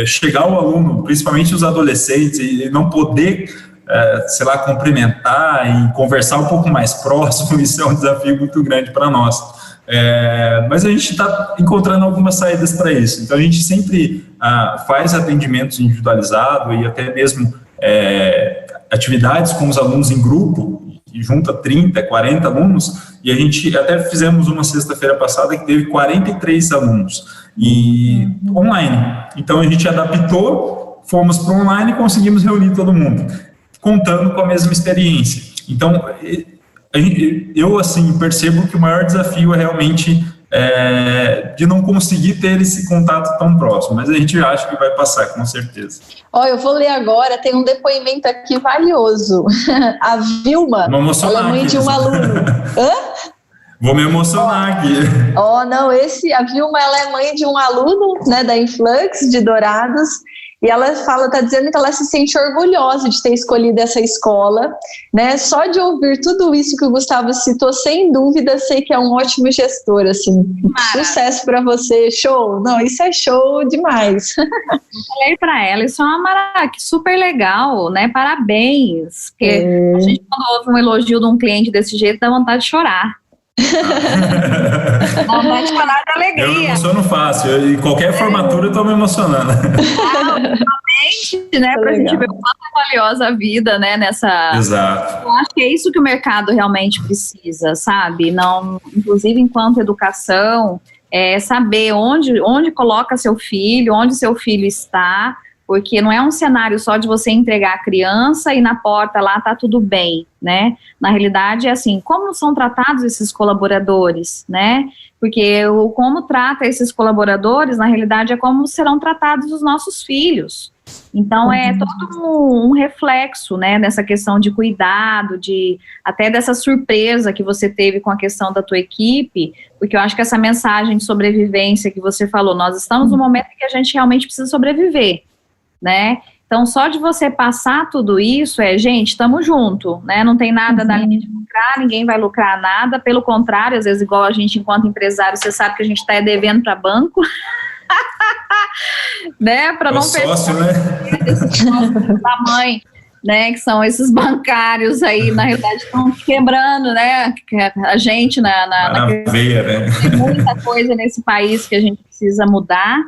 chegar o aluno, principalmente os adolescentes, e não poder... sei lá, cumprimentar e conversar um pouco mais próximo, isso é um desafio muito grande para nós. Mas a gente está encontrando algumas saídas para isso. Então, a gente sempre faz atendimentos individualizados e até mesmo atividades com os alunos em grupo, e junta 30, 40 alunos, e a gente até fizemos uma sexta-feira passada que teve 43 alunos, e online. Então, a gente adaptou, fomos para online e conseguimos reunir todo mundo, contando com a mesma experiência. Então, eu assim, percebo que o maior desafio é realmente de não conseguir ter esse contato tão próximo, mas a gente acha que vai passar, com certeza. Eu vou ler agora, tem um depoimento aqui valioso. A Vilma, ela é mãe de um aluno. Hã? Vou me emocionar aqui. Não, a Vilma, ela é mãe de um aluno, né, da Influx, de Dourados, e ela tá dizendo que ela se sente orgulhosa de ter escolhido essa escola, né, só de ouvir tudo isso que o Gustavo citou, sem dúvida, sei que é um ótimo gestor, assim, sucesso para você, show, não, isso é show demais. Falei para ela, isso é uma super legal, né, parabéns, porque a gente quando ouve um elogio de um cliente desse jeito, dá vontade de chorar. Dá vontade de falar de alegria. Eu me emociono fácil, em qualquer formatura eu tô me emocionando. Realmente, né, pra gente ver o quanto é valiosa a vida, né, Exato. Eu acho que é isso que o mercado realmente precisa, sabe? Não, inclusive enquanto educação, saber onde coloca seu filho, onde seu filho está, porque não é um cenário só de você entregar a criança e na porta lá tá tudo bem, né? Na realidade é assim, como são tratados esses colaboradores, né? Porque como trata esses colaboradores, na realidade é como serão tratados os nossos filhos. Então é todo um reflexo, né, nessa questão de cuidado, até dessa surpresa que você teve com a questão da tua equipe, porque eu acho que essa mensagem de sobrevivência que você falou, nós estamos no momento em que a gente realmente precisa sobreviver, né? Então, só de você passar tudo isso, gente, estamos junto, né? Não tem nada da linha de lucrar, ninguém vai lucrar nada, pelo contrário, às vezes, igual a gente, enquanto empresário, você sabe que a gente está devendo para banco, né? Para não sócio, né? Esse tamanho, né? Que são esses bancários aí, na realidade, estão quebrando, né? A gente na veia, né? Tem muita coisa nesse país que a gente precisa mudar.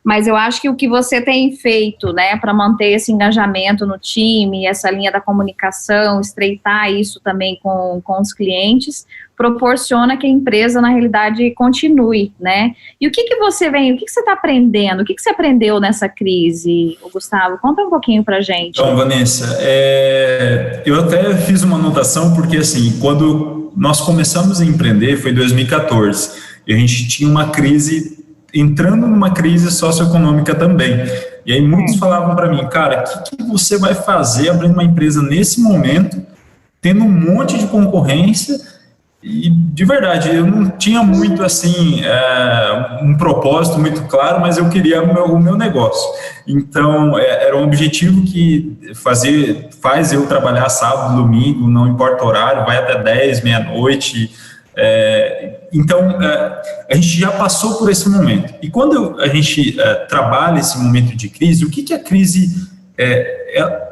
Mas eu acho que o que você tem feito, né, para manter esse engajamento no time, essa linha da comunicação, estreitar isso também com os clientes, proporciona que a empresa, na realidade, continue, né? E o que você está aprendendo? O que você aprendeu nessa crise, Gustavo? Conta um pouquinho para a gente. Então, Vanessa, eu até fiz uma anotação, porque, assim, quando nós começamos a empreender, foi em 2014, e a gente tinha uma crise, entrando numa crise socioeconômica também. E aí muitos falavam para mim, cara, o que você vai fazer abrindo uma empresa nesse momento, tendo um monte de concorrência? E, de verdade, eu não tinha muito, assim, um propósito muito claro, mas eu queria o meu negócio. Então, era um objetivo que faz eu trabalhar sábado, domingo, não importa o horário, vai até 10, meia-noite. Então, a gente já passou por esse momento. E quando a gente trabalha esse momento de crise, o que a crise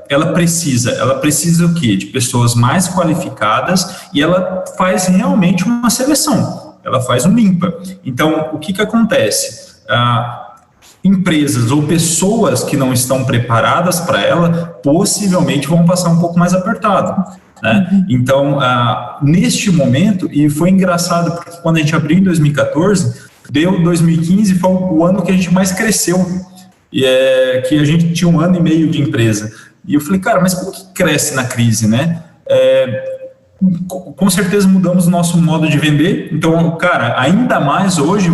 ela precisa? Ela precisa o quê? De pessoas mais qualificadas, e ela faz realmente uma seleção, ela faz um limpa. Então, o que acontece? Empresas ou pessoas que não estão preparadas para ela, possivelmente vão passar um pouco mais apertado, né? Então, neste momento, e foi engraçado, porque quando a gente abriu em 2014, 2015 foi o ano que a gente mais cresceu, que a gente tinha 1 ano e meio de empresa. E eu falei, cara, mas como que cresce na crise, né? Com certeza mudamos o nosso modo de vender. Então, cara, ainda mais hoje,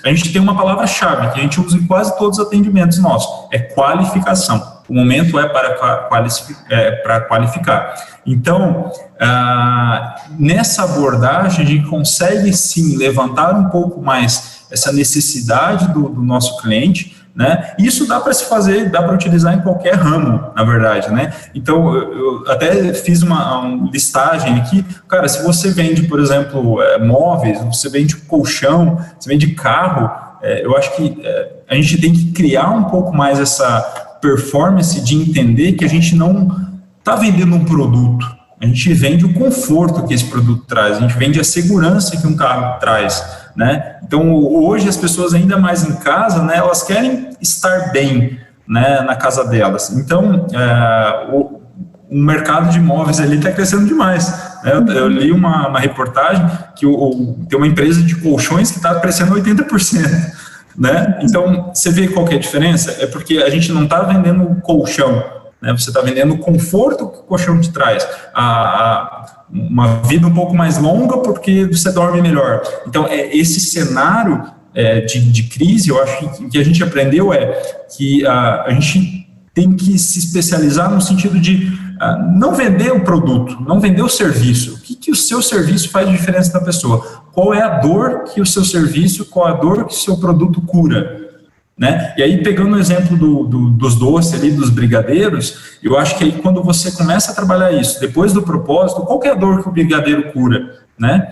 a gente tem uma palavra-chave que a gente usa em quase todos os atendimentos nossos, é qualificação. O momento é para qualificar. Então, nessa abordagem, a gente consegue, sim, levantar um pouco mais essa necessidade do nosso cliente, né? Isso dá para se fazer, dá para utilizar em qualquer ramo, na verdade, né? Então, eu até fiz uma listagem aqui. Cara, se você vende, por exemplo, móveis, você vende colchão, você vende carro, eu acho que a gente tem que criar um pouco mais essa performance de entender que a gente não está vendendo um produto, a gente vende o conforto que esse produto traz, a gente vende a segurança que um carro traz, né? Então, hoje as pessoas ainda mais em casa, né, elas querem estar bem, né, na casa delas. Então, o mercado de imóveis ali está crescendo demais, né? Eu li uma reportagem que tem uma empresa de colchões que está crescendo 80%. Né? Então, você vê qual que é a diferença? É porque a gente não está vendendo um colchão, né? Você está vendendo o conforto que o colchão te traz, uma vida um pouco mais longa porque você dorme melhor. Então, esse cenário de crise, eu acho que a gente aprendeu que a gente tem que se especializar no sentido de não vender o produto, não vender o serviço. O que o seu serviço faz de diferença da pessoa? Qual é a dor que o seu serviço, qual a dor que o seu produto cura? Né? E aí, pegando o exemplo dos doces ali, dos brigadeiros, eu acho que aí quando você começa a trabalhar isso, depois do propósito, qual que é a dor que o brigadeiro cura? Né?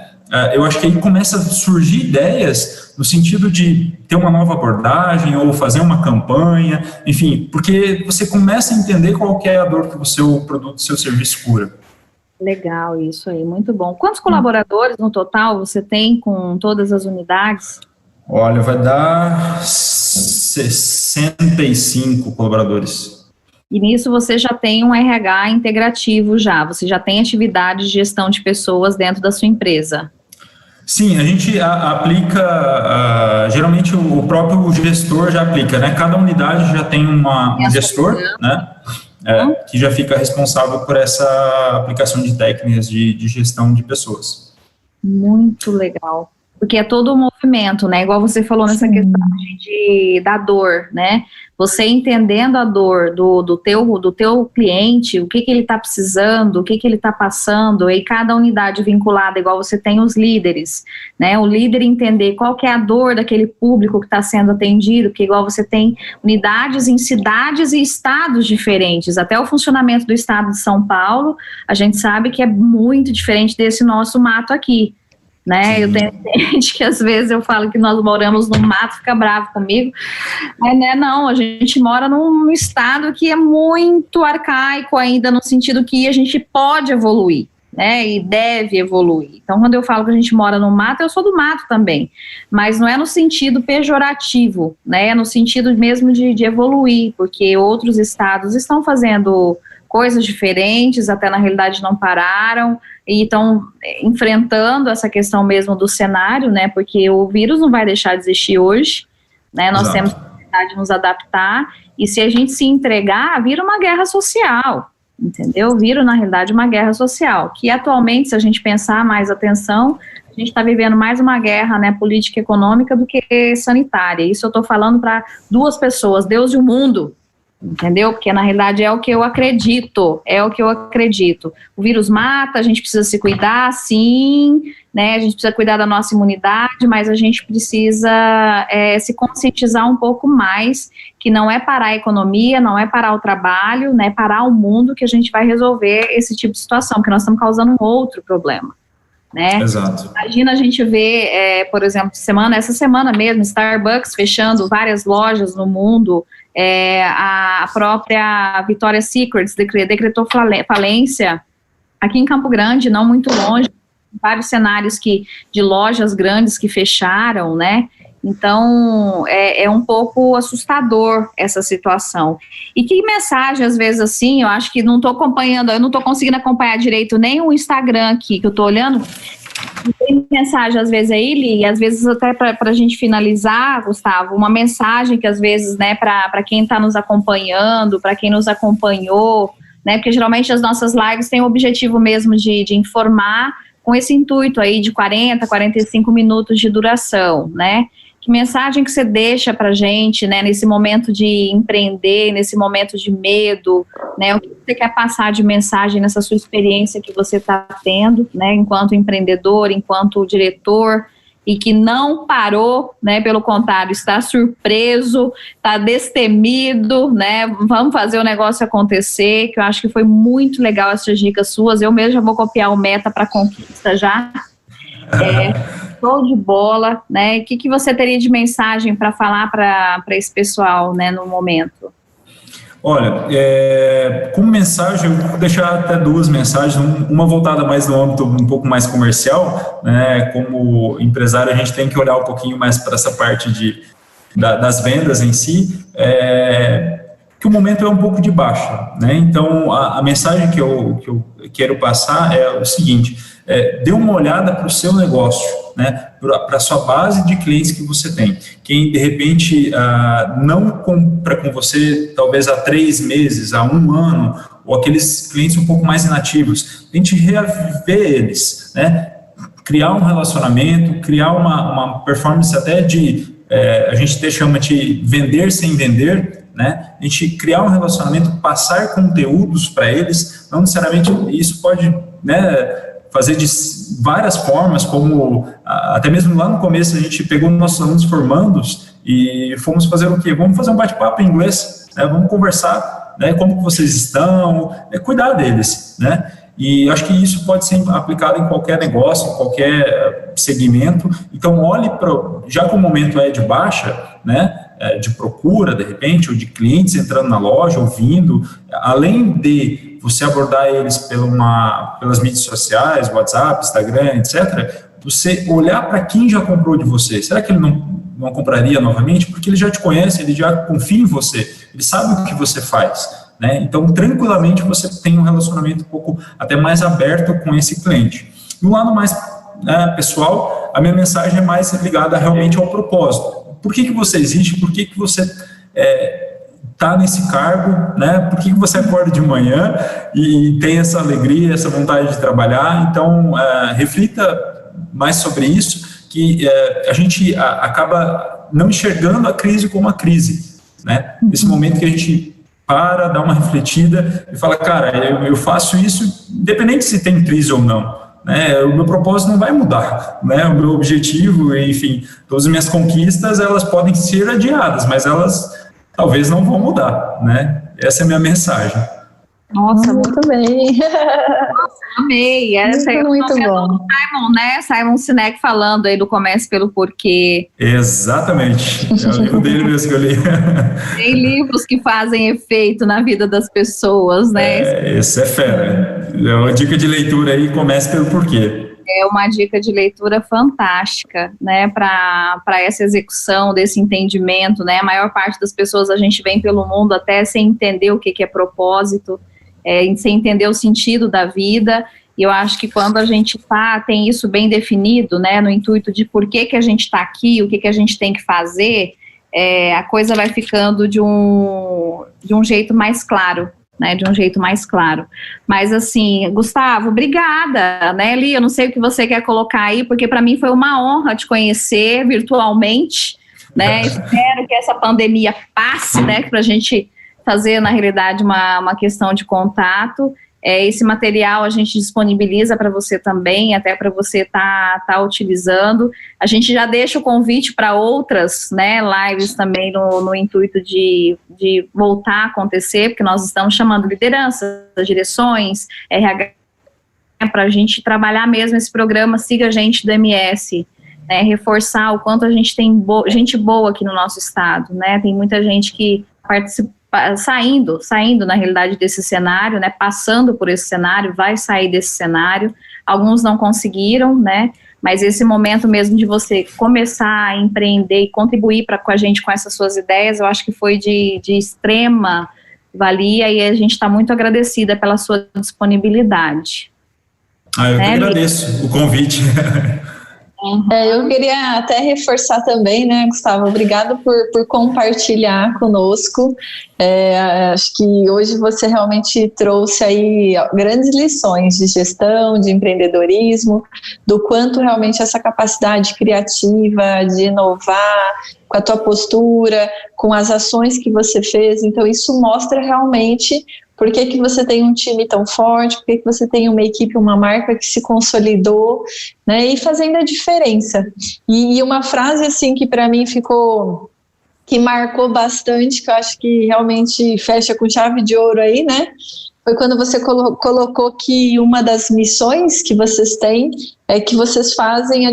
Eu acho que aí começa a surgir ideias no sentido de ter uma nova abordagem ou fazer uma campanha, enfim, porque você começa a entender qual que é a dor que o seu produto, o seu serviço cura. Legal, isso aí, muito bom. Quantos colaboradores no total você tem com todas as unidades? Olha, vai dar 65 colaboradores. E nisso você já tem um RH integrativo você já tem atividade de gestão de pessoas dentro da sua empresa. Sim, a gente aplica, geralmente o próprio gestor já aplica, né? Cada unidade já tem um gestor, né? Que já fica responsável por essa aplicação de técnicas de gestão de pessoas. Muito legal. Porque é todo o movimento, né? Igual você falou nessa questão da dor, né? Você entendendo a dor do teu cliente, o que ele está precisando, o que ele está passando, e cada unidade vinculada, igual você tem os líderes, né? O líder entender qual que é a dor daquele público que está sendo atendido, porque igual você tem unidades em cidades e estados diferentes, até o funcionamento do estado de São Paulo, a gente sabe que é muito diferente desse nosso mato aqui. Né? Eu tenho gente que às vezes eu falo que nós moramos no mato, fica bravo comigo, mas né, não, a gente mora num estado que é muito arcaico ainda, no sentido que a gente pode evoluir, né, e deve evoluir. Então quando eu falo que a gente mora no mato, eu sou do mato também, mas não é no sentido pejorativo, né, é no sentido mesmo de evoluir, porque outros estados estão fazendo coisas diferentes, até na realidade não pararam, e estão enfrentando essa questão mesmo do cenário, né, porque o vírus não vai deixar de existir hoje, né, nós temos necessidade de nos adaptar, e se a gente se entregar, vira uma guerra social, entendeu? Vira, na realidade, uma guerra social, que atualmente, se a gente pensar mais atenção, a gente está vivendo mais uma guerra, né, política e econômica do que sanitária. Isso eu estou falando para duas pessoas, Deus e o mundo, entendeu? Porque na realidade é o que eu acredito, O vírus mata, a gente precisa se cuidar, sim, né? A gente precisa cuidar da nossa imunidade, mas a gente precisa se conscientizar um pouco mais, que não é parar a economia, não é parar o trabalho, né? Parar o mundo que a gente vai resolver esse tipo de situação, porque nós estamos causando um outro problema. Né? Exato. Imagina a gente ver, por exemplo, essa semana mesmo, Starbucks fechando várias lojas no mundo, a própria Victoria's Secret decretou falência aqui em Campo Grande, não muito longe, vários cenários de lojas grandes que fecharam, né? Então, é um pouco assustador essa situação. E que mensagem, às vezes, assim, eu acho que não estou acompanhando, eu não estou conseguindo acompanhar direito nem o Instagram aqui, que eu estou olhando. Tem mensagem, às vezes, aí, e às vezes até para a gente finalizar, Gustavo, uma mensagem que, às vezes, né, para quem está nos acompanhando, para quem nos acompanhou, né, porque geralmente as nossas lives têm o objetivo mesmo de informar com esse intuito aí de 40, 45 minutos de duração, né? Que mensagem que você deixa para a gente, né, nesse momento de empreender, nesse momento de medo, né, o que você quer passar de mensagem nessa sua experiência que você está tendo, né, enquanto empreendedor, enquanto diretor, e que não parou, né, pelo contrário, está surpreso, está destemido, né, vamos fazer o negócio acontecer, que eu acho que foi muito legal essas dicas suas, eu mesmo já vou copiar o Meta para Conquista já, show de bola, né, o que você teria de mensagem para falar para esse pessoal, né, no momento? Olha, como mensagem, eu vou deixar até duas mensagens, uma voltada mais no âmbito um pouco mais comercial, né, como empresário a gente tem que olhar um pouquinho mais para essa parte das vendas em si, que o momento é um pouco de baixa, né, então a mensagem que eu quero passar é o seguinte, dê uma olhada para o seu negócio, né, para a sua base de clientes que você tem. Quem, de repente, não compra com você, talvez há 3 meses, há 1 ano, ou aqueles clientes um pouco mais inativos, a gente reaver eles, né, criar um relacionamento, criar uma performance até de, a gente até chama de vender sem vender, né? A gente criar um relacionamento, passar conteúdos para eles, não necessariamente isso pode, né, fazer de várias formas, como até mesmo lá no começo a gente pegou nossos alunos formandos e fomos fazer o quê? Vamos fazer um bate-papo em inglês, né? Vamos conversar, né? Como que vocês estão, cuidar deles, né? E acho que isso pode ser aplicado em qualquer negócio, em qualquer segmento. Então, olhe para, já que o momento é de baixa, né, de procura, de repente, ou de clientes entrando na loja, ouvindo, além de você abordar eles pelas mídias sociais, WhatsApp, Instagram, etc., você olhar para quem já comprou de você. Será que ele não compraria novamente? Porque ele já te conhece, ele já confia em você, ele sabe o que você faz. Né? Então, tranquilamente, você tem um relacionamento um pouco até mais aberto com esse cliente. No lado mais pessoal, a minha mensagem é mais ligada realmente ao propósito. Por que você existe? Por que você está nesse cargo? Né? Por que você acorda de manhã e tem essa alegria, essa vontade de trabalhar? Então, reflita mais sobre isso, que a gente acaba não enxergando a crise como uma crise. Né? Nesse momento que a gente dá uma refletida e fala, cara, eu faço isso independente se tem crise ou não, né? O meu propósito não vai mudar, né? O meu objetivo, enfim, todas as minhas conquistas, elas podem ser adiadas, mas elas talvez não vão mudar, né? Essa é a minha mensagem. Nossa, muito bem. Nossa, amei. Essa é muito bom. Do Simon, né? Simon Sinek falando aí do Comece pelo Porquê. Exatamente. É o livro dele mesmo que eu li. Tem livros que fazem efeito na vida das pessoas, né? Esse é fera. É uma dica de leitura aí, Comece pelo Porquê. É uma dica de leitura fantástica, né, para essa execução desse entendimento, né? A maior parte das pessoas, a gente vem pelo mundo até sem entender o que é propósito, sem entender o sentido da vida, e eu acho que quando a gente tem isso bem definido, né, no intuito de por que a gente está aqui, o que a gente tem que fazer, a coisa vai ficando de um jeito mais claro, né, de um jeito mais claro. Mas assim, Gustavo, obrigada, né, Li, eu não sei o que você quer colocar aí, porque para mim foi uma honra te conhecer virtualmente, né, espero que essa pandemia passe, né, para a gente fazer, na realidade, uma questão de contato. Esse material a gente disponibiliza para você também, até para você tá utilizando. A gente já deixa o convite para outras, né, lives também no intuito de voltar a acontecer, porque nós estamos chamando lideranças, direções, RH, para a gente trabalhar mesmo esse programa Siga a Gente do MS, né, reforçar o quanto a gente tem gente boa aqui no nosso estado, né, tem muita gente que participa, saindo na realidade desse cenário, né, passando por esse cenário, vai sair desse cenário, alguns não conseguiram, né, mas esse momento mesmo de você começar a empreender e contribuir com a gente com essas suas ideias, eu acho que foi de extrema valia e a gente está muito agradecida pela sua disponibilidade. Eu que agradeço o convite. Eu queria até reforçar também, né, Gustavo, obrigado por compartilhar conosco. Acho que hoje você realmente trouxe aí grandes lições de gestão, de empreendedorismo, do quanto realmente essa capacidade criativa de inovar, com a tua postura, com as ações que você fez, então isso mostra realmente por que você tem um time tão forte, por que você tem uma equipe, uma marca que se consolidou, né, e fazendo a diferença. E uma frase assim que para mim que marcou bastante, que eu acho que realmente fecha com chave de ouro aí, né, foi quando você colocou que uma das missões que vocês têm é que vocês fazem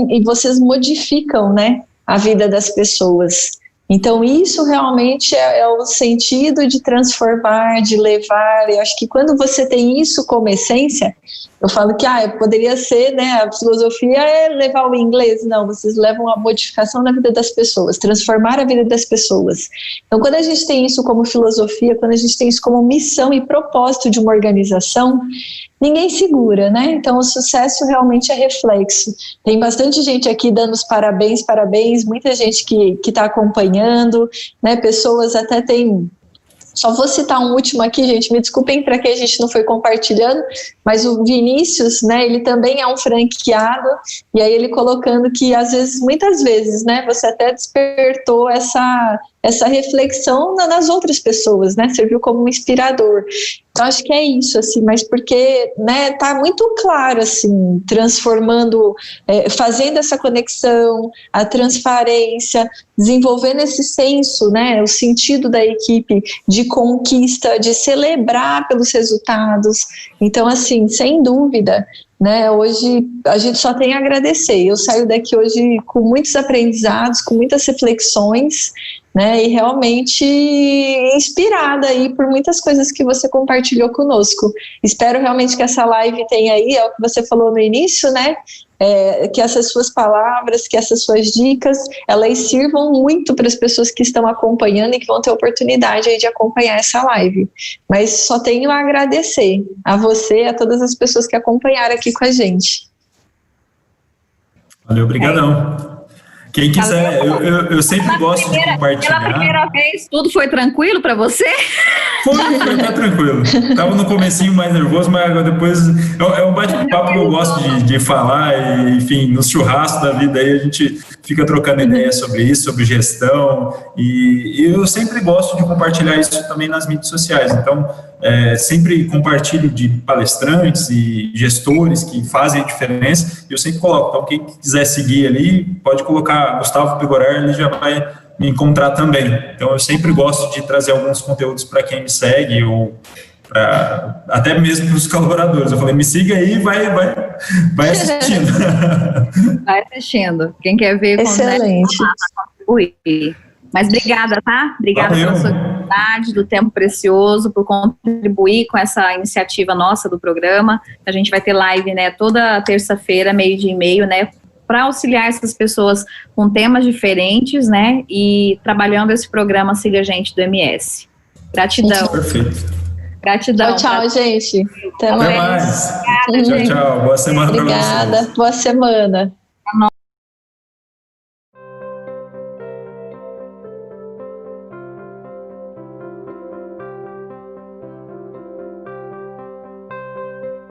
e vocês modificam, né, a vida das pessoas. Então, isso realmente é o sentido de transformar, de levar. Eu acho que quando você tem isso como essência, Eu falo que poderia ser, né, a filosofia é levar o inglês. Não, vocês levam a modificação na vida das pessoas, transformar a vida das pessoas. Então, quando a gente tem isso como filosofia, quando a gente tem isso como missão e propósito de uma organização, ninguém segura, né? Então, o sucesso realmente é reflexo. Tem bastante gente aqui dando os parabéns, muita gente que está acompanhando, né? Pessoas até têm... Só vou citar um último aqui, gente, me desculpem para que a gente não foi compartilhando, mas o Vinícius, né, ele também é um franqueado, e aí ele colocando que muitas vezes, né, você até despertou essa reflexão nas outras pessoas, né, serviu como um inspirador. Então, acho que é isso, assim, mas porque, né, tá muito claro, assim, transformando, fazendo essa conexão, a transparência, desenvolvendo esse senso, né, o sentido da equipe de conquista, de celebrar pelos resultados. Então, assim, sem dúvida, né, hoje a gente só tem a agradecer. Eu saio daqui hoje com muitos aprendizados, com muitas reflexões, né, e realmente inspirada aí por muitas coisas que você compartilhou conosco. Espero realmente que essa live tenha aí, é o que você falou no início, né, que essas suas palavras, que essas suas dicas, elas sirvam muito para as pessoas que estão acompanhando e que vão ter oportunidade aí de acompanhar essa live. Mas só tenho a agradecer a você e a todas as pessoas que acompanharam aqui com a gente. Valeu, obrigadão. Quem quiser, eu sempre gosto de compartilhar. Pela primeira vez, tudo foi tranquilo para você? Foi tranquilo. Tava no comecinho mais nervoso, mas depois é um bate-papo que eu gosto de falar, e, enfim, nos churrascos da vida aí a gente fica trocando ideias sobre isso, sobre gestão, e eu sempre gosto de compartilhar isso também nas mídias sociais. Então, sempre compartilho de palestrantes e gestores que fazem a diferença, e eu sempre coloco. Então, quem quiser seguir ali, pode colocar Gustavo Pegorer, ele já vai me encontrar também. Então, eu sempre gosto de trazer alguns conteúdos para quem me segue, ou até mesmo para os colaboradores. Eu falei, me siga aí e vai assistindo. Vai assistindo. Quem quer ver, excelente. Contribuir. Mas obrigada, tá? Obrigada pela sua disponibilidade, do tempo precioso, por contribuir com essa iniciativa nossa do programa. A gente vai ter live, né, toda terça-feira, 12:30, né, para auxiliar essas pessoas com temas diferentes, né, e trabalhando esse programa Siga a Gente do MS. Gratidão. Perfeito. Gratidão. Tchau, gente. Até mais. Tchau. Boa semana para vocês. Obrigada. Boa semana.